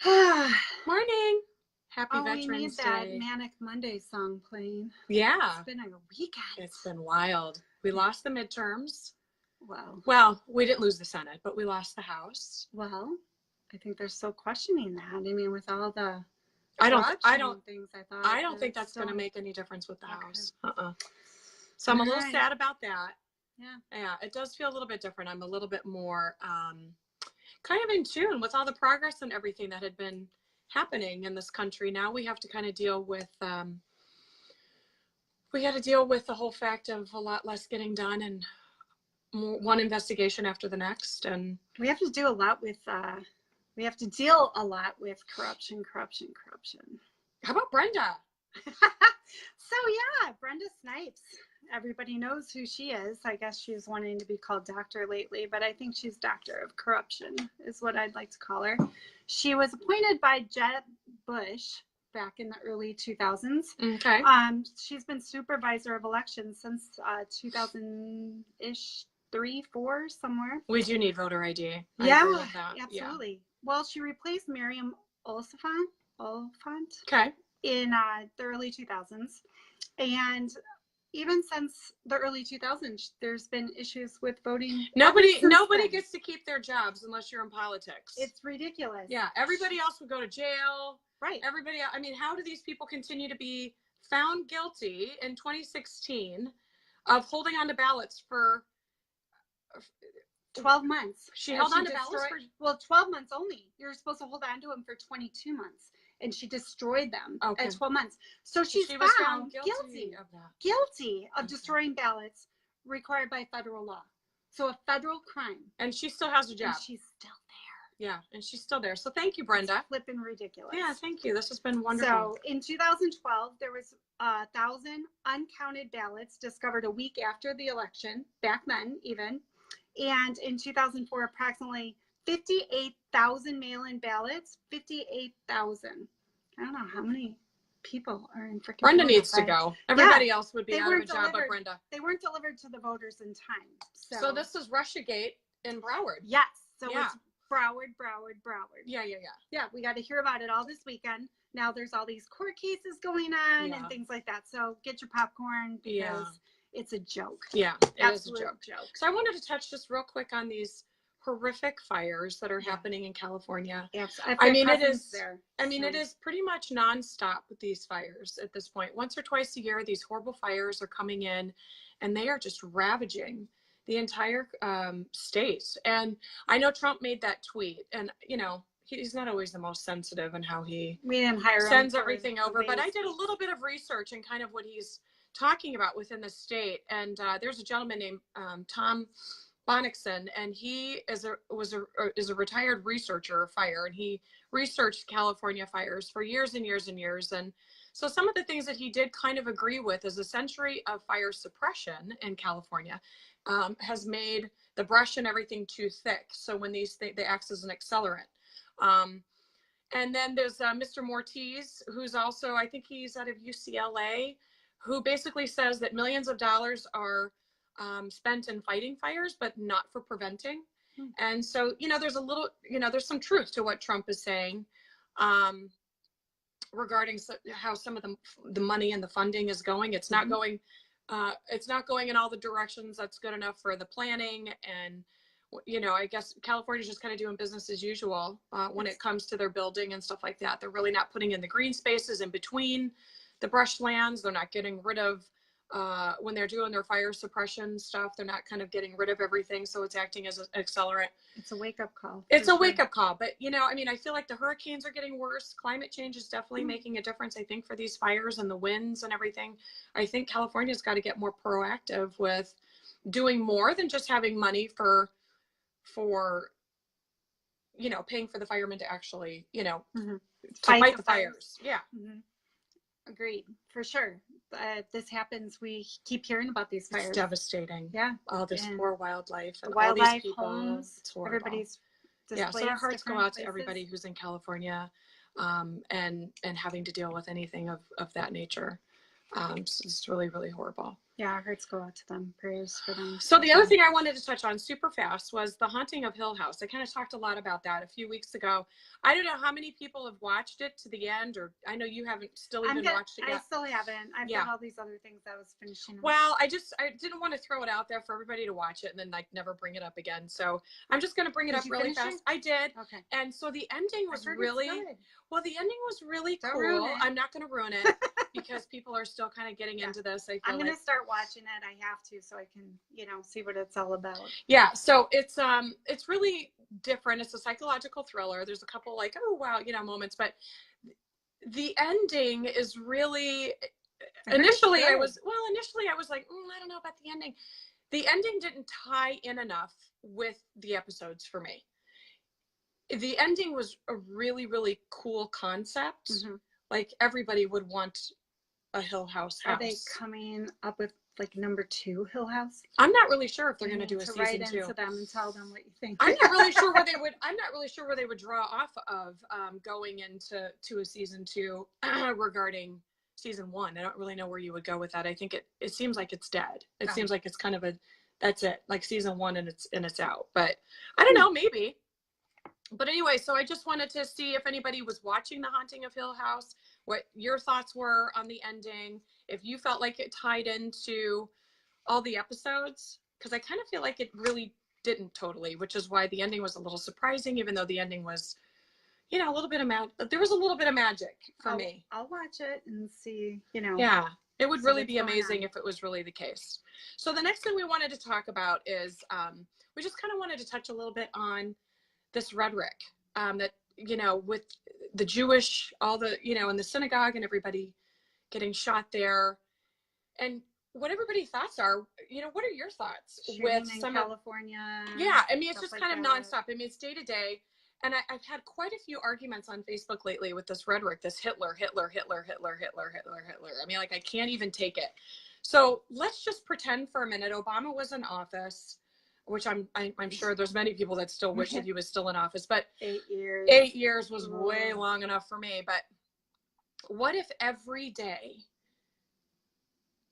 Morning. Happy Oh, we need Veterans that Day. Manic Monday song playing. Yeah, It's been a weekend. it's been wild. We lost the midterms. Well, We didn't lose the Senate, but we lost the House. I think they're still questioning that. I mean, with all the I don't things, I don't think that's going to make any difference with the Okay. House. So I'm a little Alright. sad about that. Yeah. Yeah, it does feel a little bit different. I'm a little bit more kind of in tune with all the progress and everything that had been happening in this country. Now we have to kind of deal with we got to deal with the whole fact of a lot less getting done and one investigation after the next. And We have to do a lot with we have to deal a lot with corruption. how about Brenda? So yeah, Brenda Snipes. Everybody knows who she is. I guess she's wanting to be called doctor lately, but I think she's doctor of corruption is what I'd like to call her. She was appointed by Jeb Bush back in the early 2000s. Okay. She's been supervisor of elections since 2000-ish, 3, 4, somewhere. We do need voter ID. Yeah, absolutely. Yeah. Well, she replaced Miriam Oliphant Okay. in the early 2000s. And even since the early 2000s, there's been issues with voting. Nobody gets to keep their jobs unless you're in politics. It's ridiculous. Yeah, everybody else would go to jail. Right. Everybody else, I mean, how do these people continue to be found guilty in 2016 of holding on to ballots for 12 months? She held on to ballots for 12 months only. You're supposed to hold on to them for 22 months. And she destroyed them at 12 months. So she was found guilty of that. Guilty of destroying ballots required by federal law. So a federal crime. And she still has a job. And she's still there. Yeah, and she's still there. So thank you, Brenda. It's flipping ridiculous. Yeah, thank you. This has been wonderful. So in 2012, there was 1,000 uncounted ballots discovered a week after the election, back then even. And in 2004, approximately 58,000 mail-in ballots. 58,000. I don't know how many people are in freaking Brenda needs to go. Everybody else would be out of a job but Brenda. They weren't delivered to the voters in time. So this is Russiagate in Broward. Yes. So it's Broward. Yeah. Yeah, we got to hear about it all this weekend. Now there's all these court cases going on and things like that. So get your popcorn because it's a joke. Yeah, it is a joke. So I wanted to touch just real quick on these horrific fires that are happening in California. Yes, I mean, it is. It is pretty much nonstop with these fires at this point. Once or twice a year, these horrible fires are coming in, and they are just ravaging the entire state. And I know Trump made that tweet, and he's not always the most sensitive in how he sends everything over. But I did a little bit of research and kind of what he's talking about within the state. And there's a gentleman named Tom Bonnickson, and he is a retired researcher of fire, and he researched California fires for years and years and years. And so some of the things that he did kind of agree with is a century of fire suppression in California has made the brush and everything too thick. So when they act as an accelerant. And then there's Mr. Mortiz, who's also, I think he's out of UCLA, who basically says that millions of dollars are spent in fighting fires, but not for preventing. And so, there's a little, there's some truth to what Trump is saying regarding how some of the money and the funding is going. It's not going, in all the directions that's good enough for the planning. And, I guess California's just kind of doing business as usual when it comes to their building and stuff like that. They're really not putting in the green spaces in between the brush lands. They're not getting rid of when they're doing their fire suppression stuff, they're not kind of getting rid of everything. So it's acting as an accelerant. It's a wake-up call. It's a wake-up call. But, I feel like the hurricanes are getting worse. Climate change is definitely making a difference, I think, for these fires and the winds and everything. I think California's got to get more proactive with doing more than just having money for paying for the firemen to actually, to fight the fires. Yeah. Agreed, for sure. This happens. We keep hearing about these fires. It's devastating. Yeah. All this poor wildlife and wildlife, all these people. Homes, it's horrible. Everybody's displaced. So our hearts go out to everybody who's in California and having to deal with anything of that nature. So it's really, really horrible. Yeah, our hearts go out to them. Prayers for them. So the other thing I wanted to touch on super fast was The Haunting of Hill House. I kind of talked a lot about that a few weeks ago. I don't know how many people have watched it to the end, or I know you haven't still even watched it yet. I still haven't. I've got all these other things I was finishing up. Well, I didn't want to throw it out there for everybody to watch it and then like never bring it up again. So I'm just going to bring it up really fast. I did. Okay. And so the ending was really, well, the ending was really cool. I'm not going to ruin it because people are still kind of getting into this. I'm going to start watching it. I have to, so I can, see what it's all about. Yeah. So it's really different. It's a psychological thriller. There's a couple like, oh, wow, moments, but the ending is really, initially I was like, I don't know about the ending. The ending didn't tie in enough with the episodes for me. The ending was a really, really cool concept. Mm-hmm. Like everybody would want a Hill House house. Are they coming up with like number 2 Hill House? I'm not really sure if they're going to do a season 2. Write into them and tell them what you think. I'm not really sure where they would. I'm not really sure where they would draw off of going into a season 2 regarding season 1. I don't really know where you would go with that. I think it seems like it's dead. It seems like it's kind of that's it, like season 1 and it's out. But I don't know, maybe. But anyway, so I just wanted to see if anybody was watching The Haunting of Hill House, what your thoughts were on the ending, if you felt like it tied into all the episodes, because I kind of feel like it really didn't totally, which is why the ending was a little surprising, even though the ending was, a little bit of there was a little bit of magic for me. I'll watch it and see, Yeah, it would really be amazing if it was really the case. So the next thing we wanted to talk about is we just kind of wanted to touch a little bit on this rhetoric that, with the Jewish, all the, in the synagogue and everybody getting shot there, and what everybody's thoughts are. What are your thoughts with some California? Yeah, I mean, it's just kind of nonstop. I mean, it's day to day. And I've had quite a few arguments on Facebook lately with this rhetoric, this Hitler. I mean, like, I can't even take it. So let's just pretend for a minute Obama was in office, which I'm sure there's many people that still wish that he was still in office, but 8 years. 8 years was way long enough for me. But what if every day,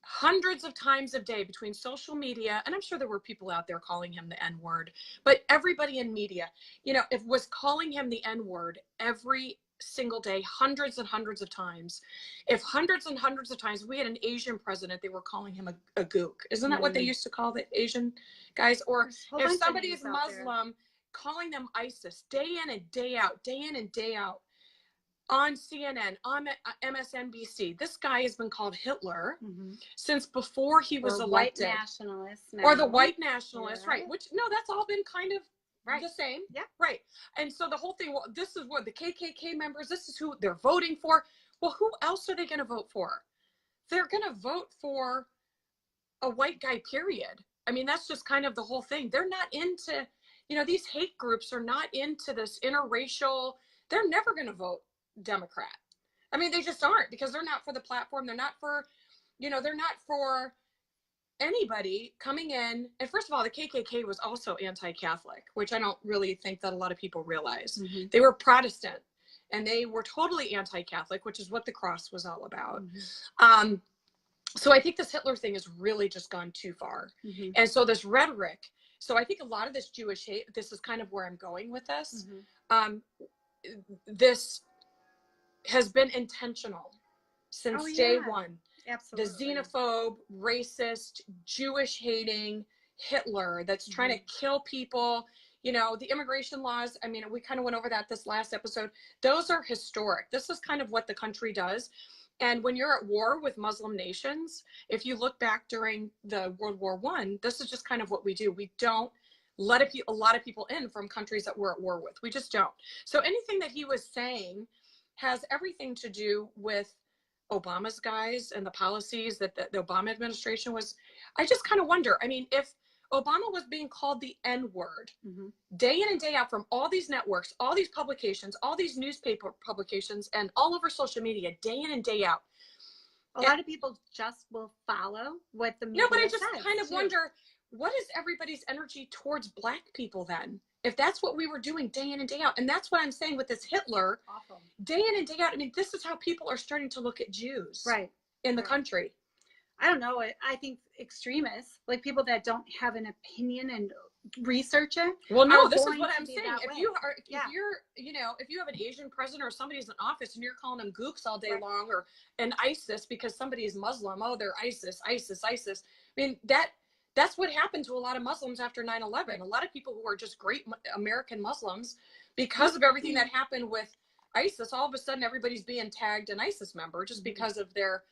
hundreds of times a day between social media, and I'm sure there were people out there calling him the N-word, but everybody in media, if was calling him the N-word every single day, hundreds and hundreds of times, if hundreds and hundreds of times we had an Asian president, they were calling him a gook. Isn't that what they used to call the Asian guys? Or if somebody's Muslim, calling them ISIS day in and day out, on CNN, on MSNBC. This guy has been called Hitler since before he was elected. White nationalist now. Or the white nationalist, right? Which, no, that's all been kind of the same. Yeah. Right. And so the whole thing, well, this is what the KKK members, this is who they're voting for. Well, who else are they going to vote for? They're going to vote for a white guy, period. I mean, that's just kind of the whole thing. They're not into, these hate groups are not into this interracial. They're never going to vote Democrat. I mean, they just aren't, because they're not for the platform. They're not for, they're not for anybody coming in. And first of all, the KKK was also anti-Catholic, which I don't really think that a lot of people realize. They were Protestant and they were totally anti-Catholic, which is what the cross was all about. So I think this Hitler thing has really just gone too far. And so this rhetoric, so I think a lot of this Jewish hate, this is kind of where I'm going with this. This has been intentional since day one. Absolutely. The xenophobe, racist, Jewish hating Hitler that's trying to kill people. The immigration laws, I mean, we kind of went over that this last episode. Those are historic. This is kind of what the country does. And when you're at war with Muslim nations, if you look back during the World War I, this is just kind of what we do. We don't let a lot of people in from countries that we're at war with. We just don't. So anything that he was saying has everything to do with Obama's guys and the policies that the Obama administration was. I just kind of wonder, I mean, if Obama was being called the N-word day in and day out from all these networks, all these publications, all these newspaper publications, and all over social media, day in and day out. A lot of people just will follow what the media says. But I just kind of wonder, what is everybody's energy towards Black people then? If that's what we were doing day in and day out. And that's what I'm saying with this Hitler. Day in and day out. I mean, this is how people are starting to look at Jews in the country. I don't know. I think extremists, like people that don't have an opinion and research it. Well, no, are this is going what to I'm be saying. that If way. you are, if Yeah. you're, you know, if you have an Asian president or somebody's in office and you're calling them gooks all day Right. long, or an ISIS because somebody is Muslim, oh, they're ISIS, ISIS, ISIS. I mean, that's what happened to a lot of Muslims after 9/11. Right. A lot of people who are just great American Muslims, because of everything that happened with ISIS, all of a sudden everybody's being tagged an ISIS member just because of their.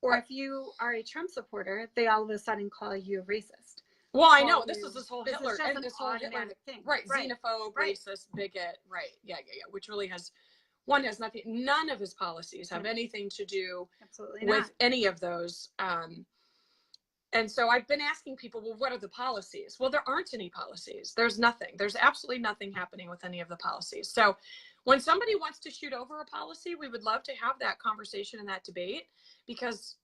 Or if you are a Trump supporter, they all of a sudden call you a racist. Well, I know this is this whole Hitler and this whole Hitler thing, right? Xenophobe, racist, bigot, right? Yeah, which really has nothing. None of his policies have anything to do with any of those. And so I've been asking people, well, what are the policies? Well, there aren't any policies. There's nothing. There's absolutely nothing happening with any of the policies. So when somebody wants to shoot over a policy, we would love to have that conversation and that debate, because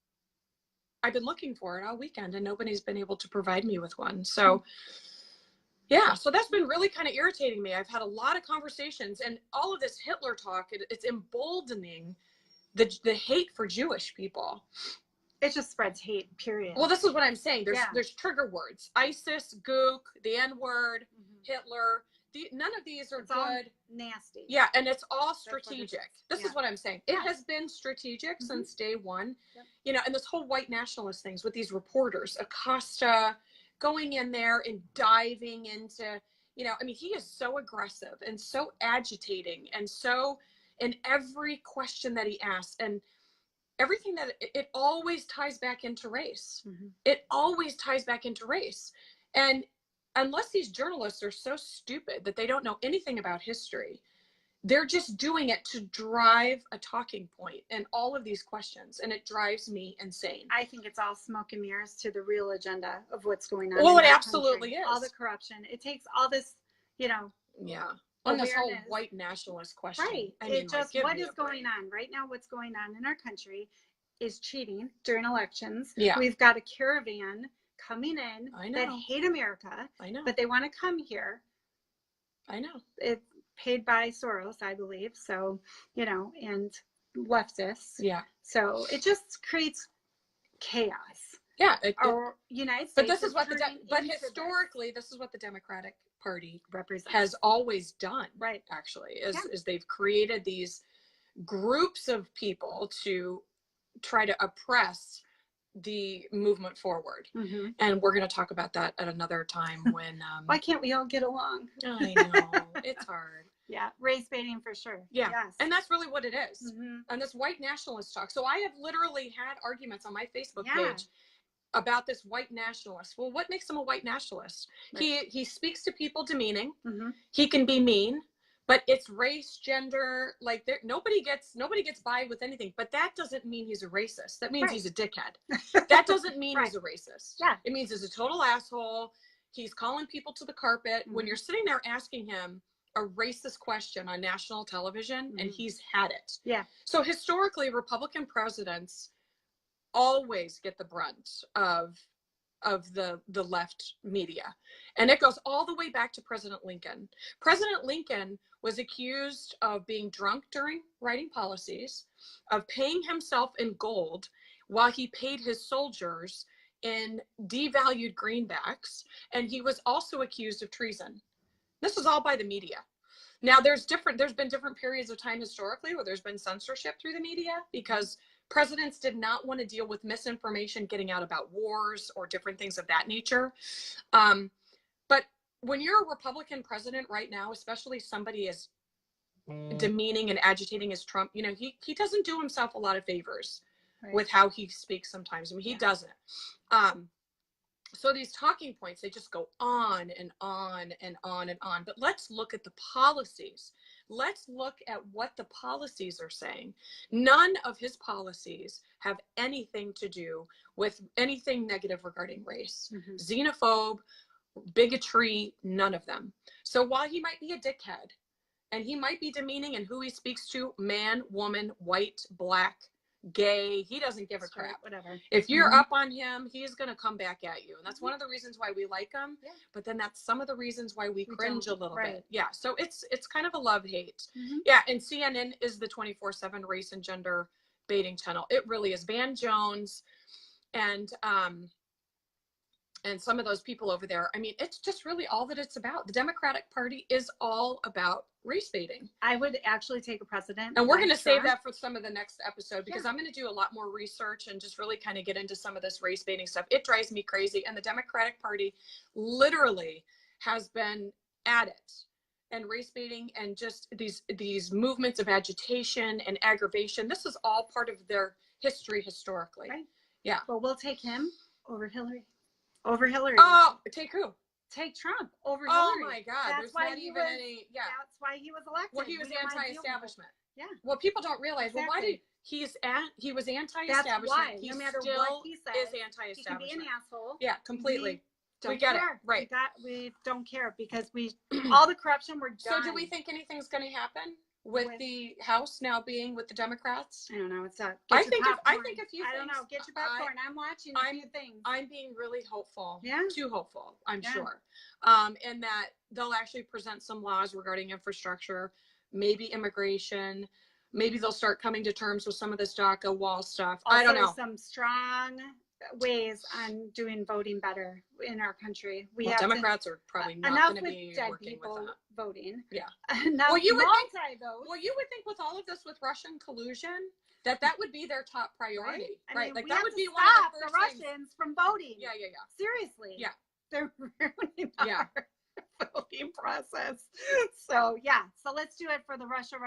I've been looking for it all weekend and nobody's been able to provide me with one. So yeah, so that's been really kind of irritating me. I've had a lot of conversations, and all of this Hitler talk, it's emboldening the hate for Jewish people. It just spreads hate, period. Well, this is what I'm saying. There's trigger words: ISIS, gook, the N-word, Hitler. None of these are good. Nasty. Yeah, and it's all strategic. This is what I'm saying. It has been strategic since day one. Yep. You know, and this whole white nationalist things with these reporters, Acosta, going in there and diving into, you know, I mean, he is so aggressive and so agitating, and so in every question that he asks, and everything that it always ties back into race. It always ties back into race. And unless these journalists are so stupid that they don't know anything about history, they're just doing it to drive a talking point in all of these questions, and it drives me insane. I think it's all smoke and mirrors to the real agenda of what's going on. Well, it absolutely is. All the corruption. It takes all this, you know. Yeah. On this whole white nationalist question. Right. I mean, it just, what is going on right now? What's going on in our country is cheating during elections. Yeah. We've got a caravan coming in that hate America. I know. But they want to come here. I know. It's paid by Soros, I believe. So, you know, and leftists. Yeah. So it just creates chaos. Yeah. Our United States. But this is what historically, this is what the Democratic Party has always done. Right. Actually, is they've created these groups of people to try to oppress the movement forward. And we're going to talk about that at another time when why can't we all get along? I know, it's hard. Yeah, race baiting for sure. Yeah. Yes. And that's really what it is. And this white nationalist talk. So I have literally had arguments on my Facebook page about this white nationalist. Well, what makes him a white nationalist? Right. He speaks to people demeaning. He can be mean, but it's race, gender, like nobody gets by with anything. But that doesn't mean he's a racist. That means he's a dickhead. That doesn't mean he's a racist. Yeah. It means he's a total asshole. He's calling people to the carpet. When you're sitting there asking him a racist question on national television, and he's had it. Yeah. So historically, Republican presidents always get the brunt of the left media. And it goes all the way back to President Lincoln. President Lincoln was accused of being drunk during writing policies, of paying himself in gold while he paid his soldiers in devalued greenbacks, and he was also accused of treason. This was all by the media. Now there's been different periods of time historically where there's been censorship through the media, because presidents did not want to deal with misinformation getting out about wars or different things of that nature. But when you're a Republican president right now, especially somebody as demeaning and agitating as Trump, you know, he doesn't do himself a lot of favors with how he speaks sometimes. I mean, he doesn't. So these talking points, they just go on and on and on and on. But let's look at the policies. Let's look at what the policies are saying. None of his policies have anything to do with anything negative regarding race. Xenophobe, bigotry, none of them. So while he might be a dickhead, and he might be demeaning in who he speaks to, man, woman, white, black, gay, he doesn't give a crap. Whatever. If you're up on him, he's going to come back at you. And that's one of the reasons why we like him. Yeah. But then that's some of the reasons why we cringe a little bit. Yeah. So it's kind of a love-hate. Yeah. And CNN is the 24/7 race and gender baiting channel. It really is. Van Jones, and some of those people over there. I mean, it's just really all that it's about. The Democratic Party is all about race baiting. I would actually take a precedent. And we're going to save that for some of the next episode, because I'm going to do a lot more research and just really kind of get into some of this race baiting stuff. It drives me crazy. And the Democratic Party literally has been at it. And race baiting and just these movements of agitation and aggravation. This is all part of their history historically. Right. Yeah. But we'll take him over Hillary. Over Hillary. Oh, take who? Take Trump over Oh Hillary. my God. That's There's not even any. Yeah. That's why he was elected. Well, he was anti-establishment. Yeah. Well, people don't realize. Exactly. Well, why did he was anti-establishment? That's why. He no matter still what he says, is anti-establishment. he can be an asshole. Yeah, completely. We get care. it. Right. We don't care because all the corruption we're done. So do we think anything's going to happen with the House now being with the Democrats? I don't know. It's not. I think a few I don't know. Get your popcorn. I'm watching a few things. I'm being really hopeful. Yeah. Too hopeful, I'm sure. And that they'll actually present some laws regarding infrastructure, maybe immigration. Maybe they'll start coming to terms with some of this DACA wall stuff. Also, I don't know. Some strong ways on doing voting better in our country. Democrats are probably not going to be working with that. Voting. Yeah. Well, you would think with all of this with Russian collusion that would be their top priority, right? I mean, like we that have would to be stop one of the the first Russians from voting. Yeah. Seriously. Yeah. They're ruining our voting process. So let's do it for the Russia.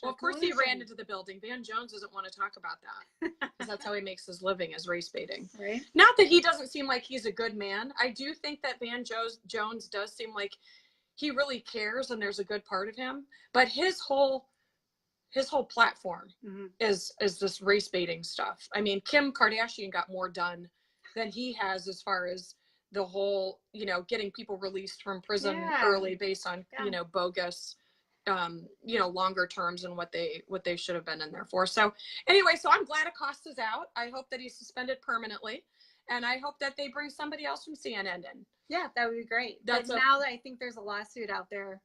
Well, of course he ran into the building. Van Jones doesn't want to talk about that because that's how he makes his living, as race baiting. Right. Not that he doesn't seem like he's a good man. I do think that Van Jones does seem like he really cares and there's a good part of him. But his whole platform is this race baiting stuff. I mean, Kim Kardashian got more done than he has as far as the whole, getting people released from prison early based on, bogus, longer terms and what they should have been in there for. So anyway, so I'm glad Acosta's out. I hope that he's suspended permanently. And I hope that they bring somebody else from CNN in. Yeah, that would be great. But now I think there's a lawsuit out there,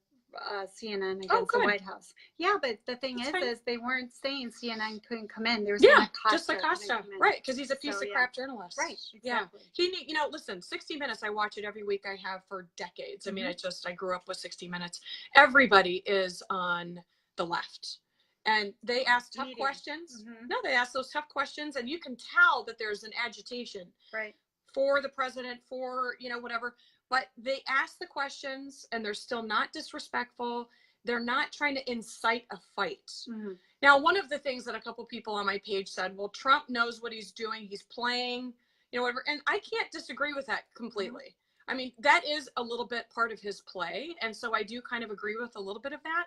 CNN against the White House. Yeah, but the thing is they weren't saying CNN couldn't come in. They were saying just Acosta, right? Because he's a piece of crap journalist. Right. Exactly. Yeah. Listen, 60 Minutes. I watch it every week. I have for decades. I mean, I grew up with 60 Minutes. Everybody is on the left. And they ask tough questions. No, they ask those tough questions, and you can tell that there's an agitation for the president, for, whatever. But they ask the questions, and they're still not disrespectful. They're not trying to incite a fight. Now, one of the things that a couple people on my page said, well, Trump knows what he's doing. He's playing, whatever. And I can't disagree with that completely. I mean, that is a little bit part of his play. And so I do kind of agree with a little bit of that.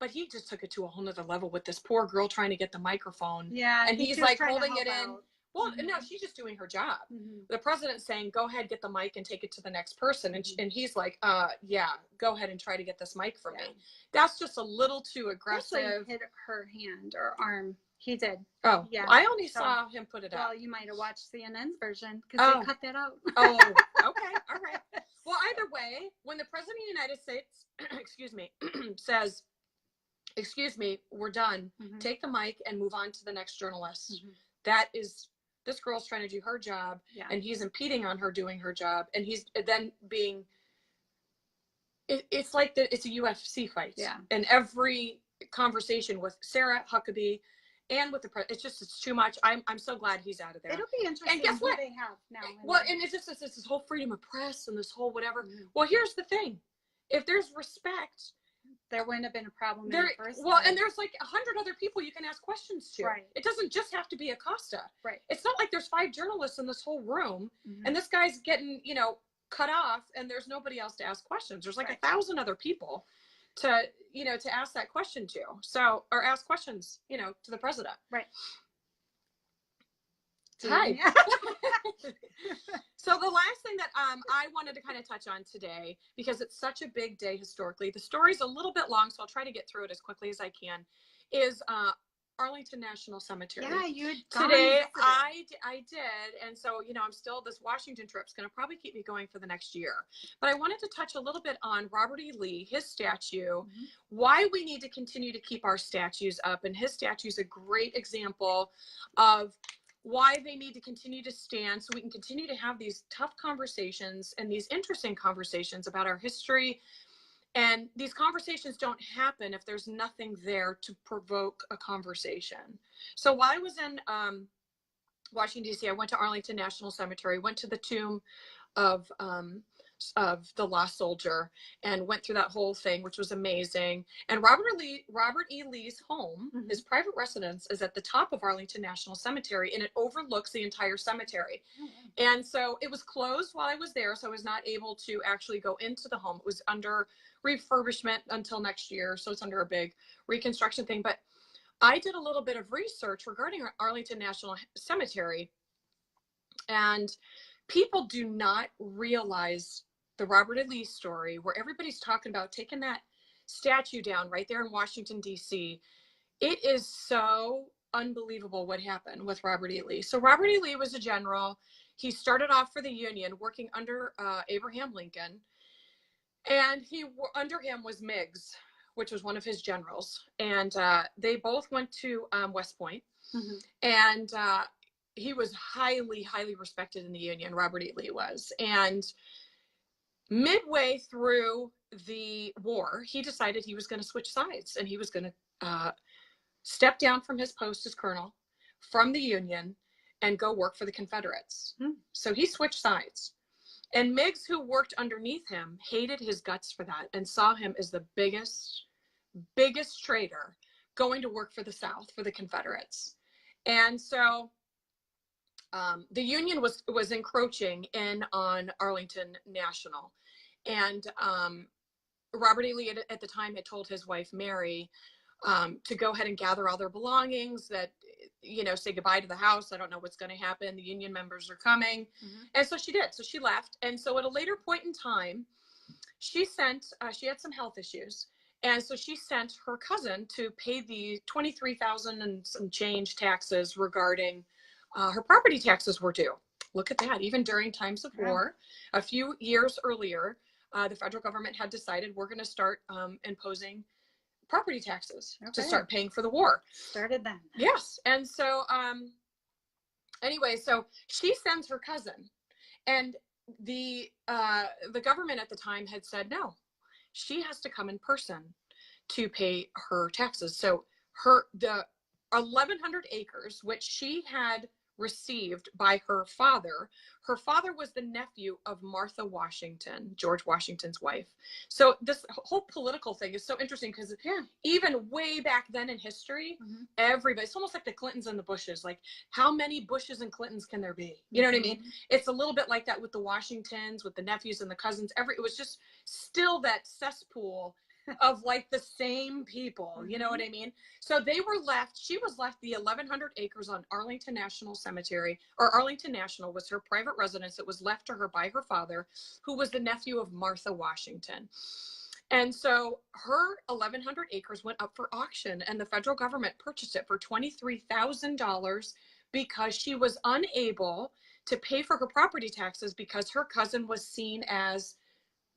But he just took it to a whole nother level with this poor girl trying to get the microphone. Yeah. And he's like holding it in. Out. Well, no, she's just doing her job. The president's saying, go ahead, get the mic and take it to the next person. And he's like, go ahead and try to get this mic for me. That's just a little too aggressive. Actually hit her hand or arm. He did. Oh, yeah. I only saw him put it up. Well, you might have watched CNN's version because they cut that out. Oh, okay. All right. Well, either way, when the president of the United States, says, excuse me, we're done. Take the mic and move on to the next journalist. That is, this girl's trying to do her job, and he's impeding on her doing her job, and he's then being. It's like it's a UFC fight. Yeah. And every conversation with Sarah Huckabee, and with the it's too much. I'm so glad he's out of there. It'll be interesting. And guess what they have now? Well, and it's just this whole freedom of press and this whole whatever. Well, here's the thing: if there's respect. There wouldn't have been a problem in the first place. And there's like 100 other people you can ask questions to. Right. It doesn't just have to be Acosta. Right. It's not like there's 5 journalists in this whole room and this guy's getting, cut off and there's nobody else to ask questions. There's like 1,000 other people to ask that question to. So, or ask questions, to the president. Right. Hi. So the last thing that I wanted to kind of touch on today, because it's such a big day historically, the story's a little bit long, so I'll try to get through it as quickly as I can, is Arlington National Cemetery. Yeah, you today I did, and so I'm still, this Washington trip's going to probably keep me going for the next year. But I wanted to touch a little bit on Robert E. Lee, his statue, why we need to continue to keep our statues up, and his statue is a great example of why they need to continue to stand so we can continue to have these tough conversations and these interesting conversations about our history. And these conversations don't happen if there's nothing there to provoke a conversation. So while I was in Washington, D.C., I went to Arlington National Cemetery, went to the tomb of the lost soldier, and went through that whole thing, which was amazing. And Robert E. Lee's home, his private residence, is at the top of Arlington National Cemetery, and it overlooks the entire cemetery. And so it was closed while I was there, so I was not able to actually go into the home. It was under refurbishment until next year, so it's under a big reconstruction thing. But I did a little bit of research regarding Arlington National Cemetery, and people do not realize the Robert E. Lee story, where everybody's talking about taking that statue down right there in Washington, D.C. It is so unbelievable what happened with Robert E. Lee. So Robert E. Lee was a general. He started off for the Union working under Abraham Lincoln. And under him was Meigs, which was one of his generals. And they both went to West Point. And he was highly, highly respected in the Union, Robert E. Lee was. And midway through the war, he decided he was going to switch sides, and he was going to step down from his post as colonel from the Union and go work for the Confederates. So he switched sides. And Meigs, who worked underneath him, hated his guts for that and saw him as the biggest traitor going to work for the South, for the Confederates. And so the Union was encroaching in on Arlington National. And Robert E. Lee at the time had told his wife, Mary, to go ahead and gather all their belongings, that, say goodbye to the house. I don't know what's going to happen. The Union members are coming. And so she did. So she left. And so at a later point in time, she had some health issues. And so she sent her cousin to pay the $23,000 and some change taxes regarding her property taxes were due. Look at that. Even during times of war, a few years earlier, the federal government had decided we're going to start imposing property taxes to start paying for the war. Started then. Yes. And so anyway, so she sends her cousin, and the government at the time had said no, she has to come in person to pay her taxes. So the 1,100 acres, which she had received by her father was the nephew of Martha Washington, George Washington's wife. So this whole political thing is so interesting, because even way back then in history, everybody, it's almost like the Clintons and the Bushes. Like, how many Bushes and Clintons can there be? You know what I mean? It's a little bit like that with the Washingtons, with the nephews and the cousins. It was just still that cesspool of like the same people, you know what I mean? So she was left the 1,100 acres on Arlington National Cemetery, or Arlington National was her private residence. It was left to her by her father, who was the nephew of Martha Washington. And so her 1,100 acres went up for auction, and the federal government purchased it for $23,000 because she was unable to pay for her property taxes because her cousin was seen as,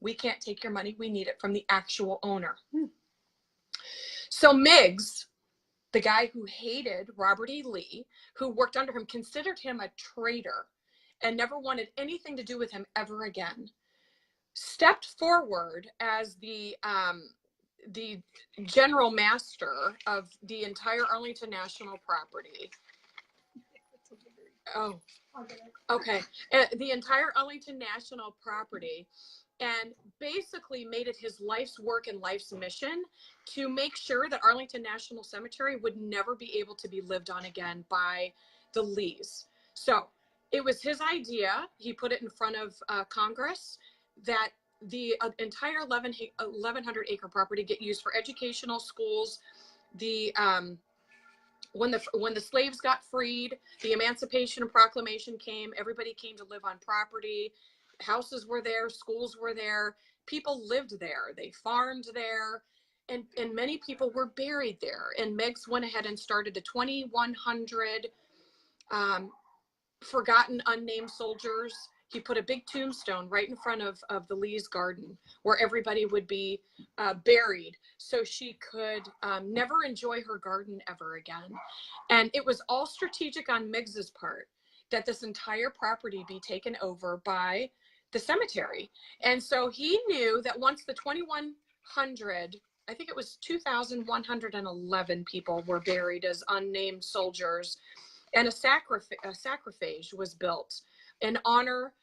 we can't take your money, we need it from the actual owner. So Meigs, the guy who hated Robert E. Lee, who worked under him, considered him a traitor and never wanted anything to do with him ever again, stepped forward as the general master of the entire Arlington National property. Oh, okay. The entire Arlington National property, and basically made it his life's work and life's mission to make sure that Arlington National Cemetery would never be able to be lived on again by the Lees. So it was his idea. He put it in front of Congress that the entire 1,100 acre property get used for educational schools. When the slaves got freed, the Emancipation Proclamation came, everybody came to live on property. Houses were there, schools were there, people lived there, they farmed there, and many people were buried there. And Meigs went ahead and started the 2,100 forgotten, unnamed soldiers. he put a big tombstone right in front of the Lee's garden where everybody would be buried so she could never enjoy her garden ever again. And it was all strategic on Meigs's part that this entire property be taken over by the cemetery. And so he knew that once the 2,100, I think it was 2,111 people were buried as unnamed soldiers, and a sacrifice was built in honor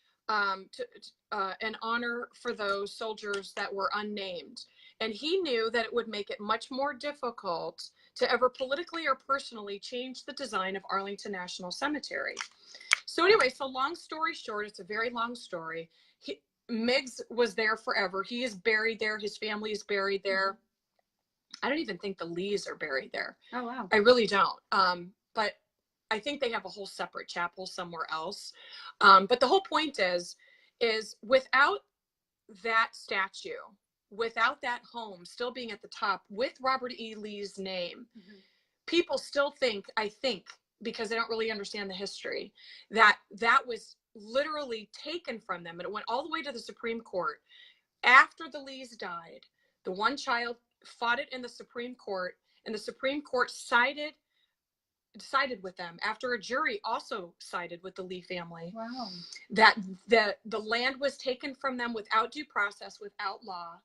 in honor for those soldiers that were unnamed. And he knew that it would make it much more difficult to ever politically or personally change the design of Arlington National Cemetery. So anyway, so long story short, it's a very long story. Meigs was there forever. He is buried there. His family is buried there. I don't even think the Lees are buried there. Oh, wow. I really don't. But I think they have a whole separate chapel somewhere else. But the whole point is without that statue, without that home still being at the top with Robert E. Lee's name, people still think, I think, because they don't really understand the history, that that was literally taken from them. And it went all the way to the Supreme Court. After the Lees died, the one child fought it in the Supreme Court, and the Supreme Court sided with them after a jury also sided with the Lee family. Wow. That the land was taken from them without due process, without law,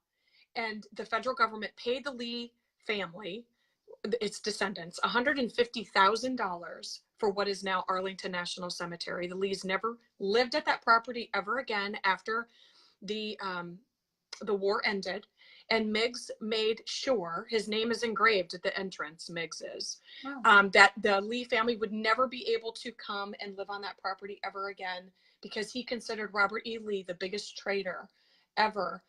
and the federal government paid the Lee family, its descendants, $150,000 for what is now Arlington National Cemetery. The Lees never lived at that property ever again after the war ended. And Meigs made sure, his name is engraved at the entrance, Meigs is, Wow. that the Lee family would never be able to come and live on that property ever again, because he considered Robert E. Lee the biggest traitor ever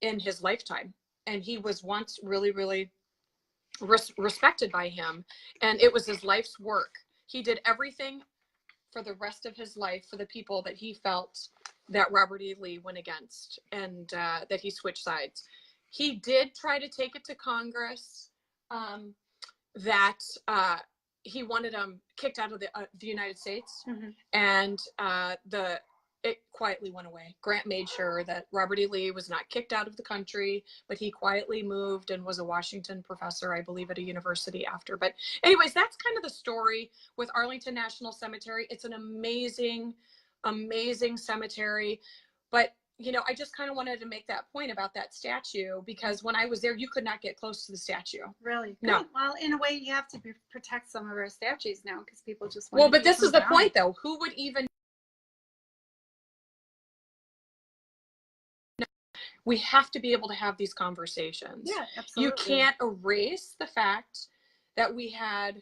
in his lifetime. And he was once really, really respected by him. And it was his life's work. He did everything for the rest of his life for the people that he felt that Robert E. Lee went against, and that he switched sides. He did try to take it to Congress that he wanted them kicked out of the United States, and it quietly went away. Grant made sure that Robert E. Lee was not kicked out of the country, but he quietly moved and was a Washington professor, I believe, at a university after. But anyways, that's kind of the story with Arlington National Cemetery. It's an amazing, amazing cemetery. But you know, I just kind of wanted to make that point about that statue, because when I was there, you could not get close to the statue. Really? No. Good. Well, in a way, you have to protect some of our statues now, because people just want Well, but this is the point, though. Who would even? We have to be able to have these conversations. Yeah, absolutely. You can't erase the fact that we had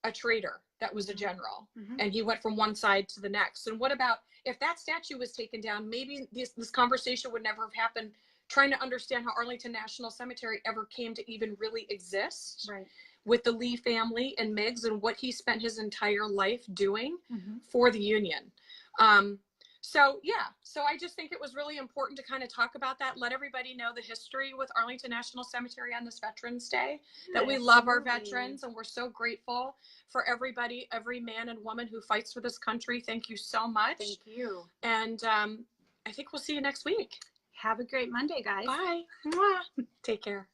a traitor that was a general, and he went from one side to the next. And what about if that statue was taken down? Maybe this conversation would never have happened, trying to understand how Arlington National Cemetery ever came to even really exist, right, with the Lee family and Meigs and what he spent his entire life doing for the Union. So yeah, so I just think it was really important to kind of talk about that, let everybody know the history with Arlington National Cemetery on this Veterans Day, that we love our veterans, and we're so grateful for everybody, every man and woman who fights for this country. Thank you so much. Thank you. And I think we'll see you next week. Have a great Monday, guys. Bye. Mwah. Take care.